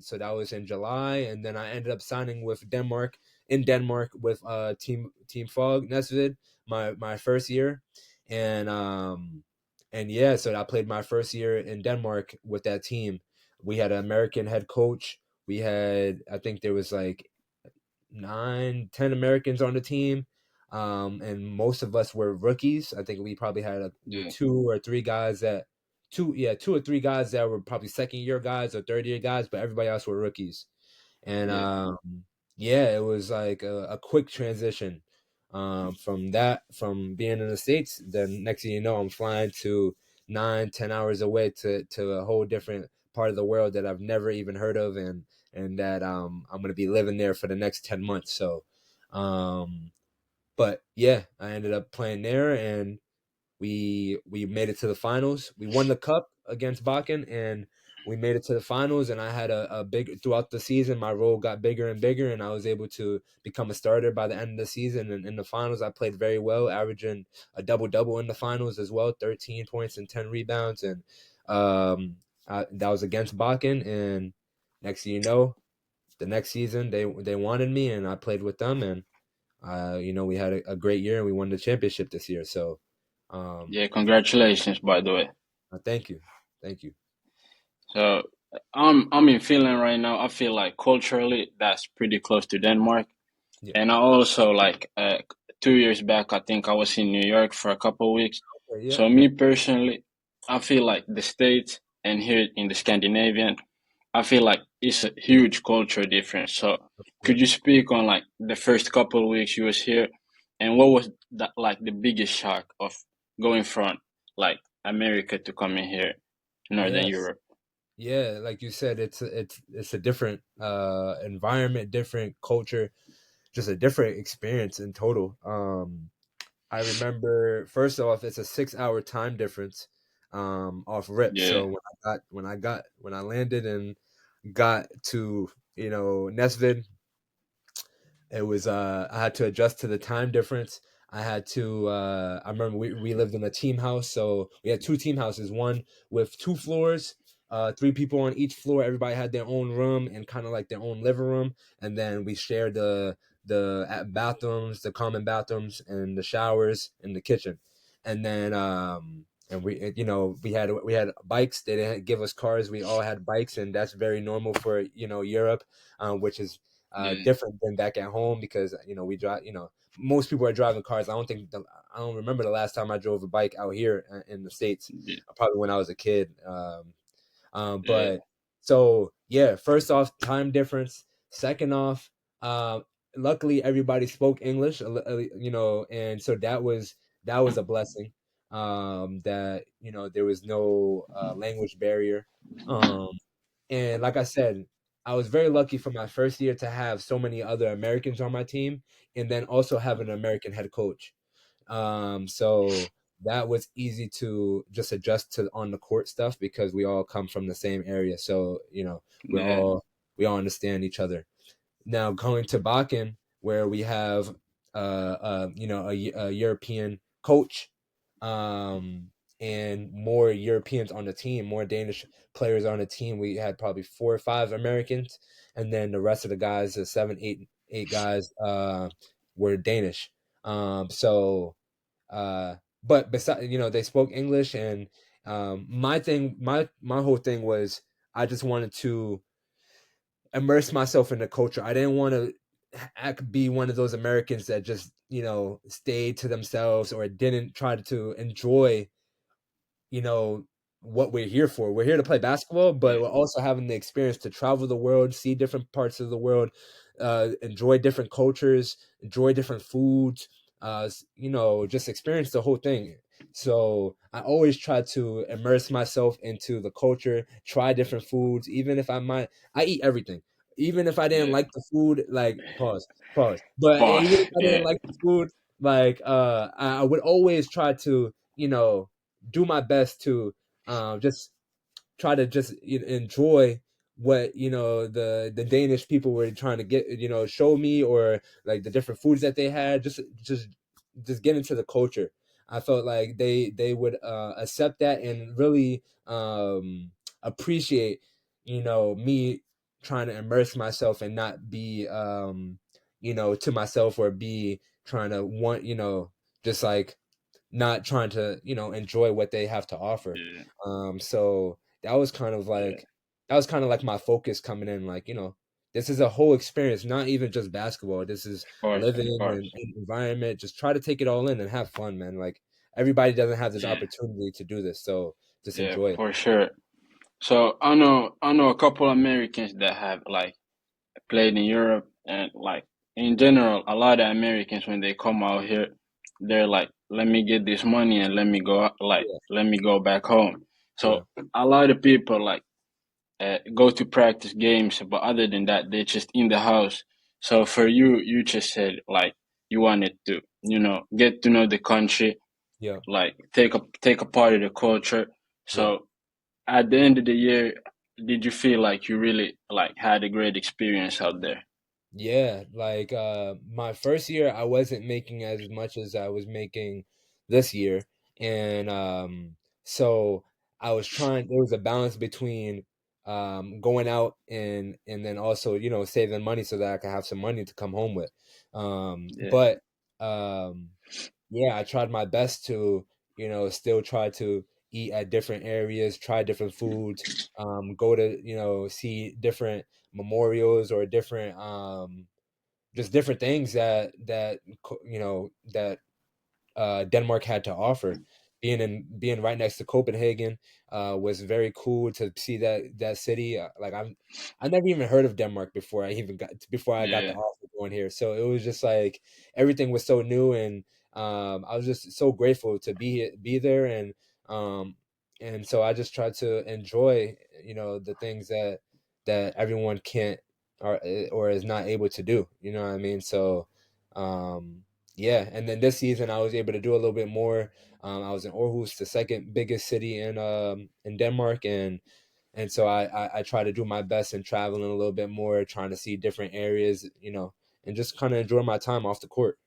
so that was in July, and then I ended up signing with Denmark with Team Fog Nesvid my first year, and yeah, so I played my first year in Denmark with that team. We had an American head coach. We had, I think there was like 9, 10 Americans on the team, and most of us were rookies. I think we probably had Yeah. two or three guys that two or three guys that were probably second year guys or third year guys, but everybody else were rookies. And Yeah. yeah, it was like a quick transition from being in the States. Then next thing you know, I'm flying to 9, 10 hours away to a whole different part of the world that I've never even heard of, and that I'm gonna be living there for the next 10 months. So, but yeah, I ended up playing there, and we made it to the finals. We won the cup against Bakken, and we made it to the finals. And I had a big throughout the season. My role got bigger and bigger, and I was able to become a starter by the end of the season. And in the finals, I played very well, averaging a double double in the finals as well, 13 points and 10 rebounds. And that was against Bakken. And next thing you know, the next season they wanted me, and I played with them, and we had a great year, and we won the championship this year. So. Yeah, congratulations, by the way. Thank you. Thank you. So I'm in Finland right now. I feel like culturally that's pretty close to Denmark. Yeah. And I also like 2 years back, I think I was in New York for a couple of weeks. Okay, yeah. So me personally, I feel like the States and here in the Scandinavian, I feel like it's a huge culture difference. So Of could you course. speak on like the first couple of weeks you was here, and what was that like the biggest shock of going from like America to coming here, Northern Yes. Europe? Yeah, like you said, it's a different environment, different culture, just a different experience in total. I remember first off, it's a 6 hour time difference off rip. Yeah, So when I landed and got to, Nesvid, it was I had to adjust to the time difference. I remember we lived in a team house, so we had two team houses, one with 2 floors, 3 people on each floor. Everybody had their own room and kind of like their own living room, and then we shared the bathrooms, the common bathrooms, and the showers in the kitchen. And then and we had bikes. They didn't give us cars. We all had bikes, and that's very normal for Europe, which is yeah, different than back at home, because we drive. Most people are driving cars. I don't remember the last time I drove a bike out here in the States. yeah, Probably when I was a kid. yeah, But so yeah, first off, time difference. Second off, luckily everybody spoke English, and so that was a blessing. That there was no language barrier. Um, and like I said, I was very lucky for my first year to have so many other Americans on my team, and then also have an American head coach. So that was easy to just adjust to on the court stuff, because we all come from the same area. So, we're yeah, all we all understand each other. Now going to Bakken, where we have a European coach, and more Europeans on the team, more Danish players on the team. We had probably 4 or 5 Americans, and then the rest of the guys, the 7, 8 guys, were Danish. So but besides, they spoke English, and my whole thing was, I just wanted to immerse myself in the culture. I didn't want to be one of those Americans that just stayed to themselves, or didn't try to enjoy you know what we're here for. We're here to play basketball, but yeah, we're also having the experience to travel the world, see different parts of the world, enjoy different cultures, enjoy different foods, just experience the whole thing. So I always try to immerse myself into the culture, try different foods, even if I eat everything. Even if I didn't yeah. like the food, like pause. But even if Boss, I yeah, didn't like the food, like I would always try to, do my best to just try to just enjoy what the Danish people were trying to show me, or like the different foods that they had, just get into the culture. I felt like they would accept that, and really appreciate me trying to immerse myself and not be to myself, or be trying to want, just like not trying to enjoy what they have to offer. Yeah, So yeah, that was kind of like my focus coming in, like, this is a whole experience, not even just basketball. This is of living course. and environment. Just try to take it all in and have fun, man. Like, everybody doesn't have this Yeah, opportunity to do this, so just yeah, enjoy it. for sure. So I know a couple Americans that have like played in Europe, and like in general, a lot of Americans when they come out here, they're like, let me get this money and let me go like Yeah, let me go back home. yeah, So a lot of people like go to practice games, but other than that, they're just in the house. So for you, you just said like you wanted to, get to know the country, yeah, like take a part of the culture. yeah. So at the end of the year, did you feel like you really like had a great experience out there? Yeah, like my first year I wasn't making as much as I was making this year. And so I was trying, there was a balance between going out and then also, saving money so that I could have some money to come home with. Yeah, But um yeah, I tried my best to, still try to eat at different areas, try different foods, go to, see different memorials, or different just different things that Denmark had to offer. Being right next to Copenhagen was very cool to see that city. Like, I never even heard of Denmark before I got the yeah, offer going here. So it was just like everything was so new, and I was just so grateful to be there, um, and so I just tried to enjoy the things that everyone can't, or is not able to do. You know what I mean? So. Yeah, and then this season I was able to do a little bit more. I was in Aarhus, the second biggest city in Denmark, and so I try to do my best in traveling a little bit more, trying to see different areas, and just kind of enjoy my time off the court.